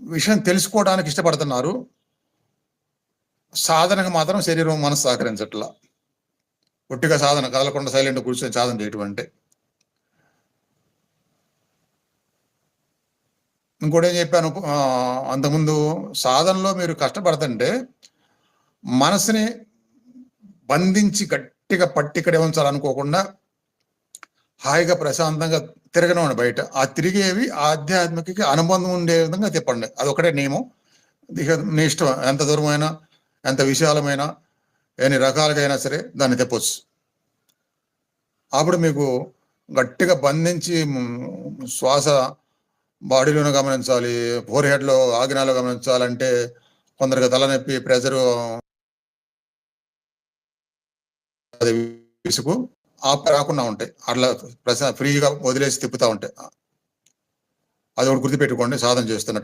విషయం తెలుసుకోవడానికి ఇష్టపడుతున్నారు. సాధనకు మాత్రం శరీరం, మనసు సహకరించట్లా. ఒట్టిగా సాధన కదలకుండా సైలెంట్‌గా కూర్చొని సాధన చేయటం అంటే. ఇంకోటేం చెప్పాను అంతకుముందు సాధనలో మీరు కష్టపడుతుంటే మనసుని బంధించి గట్టిగా పట్టి ఇక్కడే ఉంచాలనుకోకుండా హాయిగా ప్రశాంతంగా తిరగనివ్వండి బయట. ఆ తిరిగేవి ఆధ్యాత్మికకి అనుబంధం ఉండే విధంగా తిప్పండి. అదొక్కటే నియమం. ఇక మీ ఇష్టం. ఎంత దూరమైనా, ఎంత విశాలమైన, ఎన్ని రకాలుగా అయినా సరే దాన్ని తిప్పొచ్చు. అప్పుడు మీకు గట్టిగా బంధించి శ్వాస బాడీలోనే గమనించాలి, ఫోర్ హెడ్‌లో ఆగ్నేయాలో గమనించాలంటే కొందరికి తలనొప్పి, ప్రెషరు, విసుగు రాకుండా ఉంటాయి. అట్లా ఫ్రీగా వదిలేసి తిప్పుతా ఉంటాయి. అదొకటి గుర్తుపెట్టుకోండి సాధన చేస్తున్నట్టు.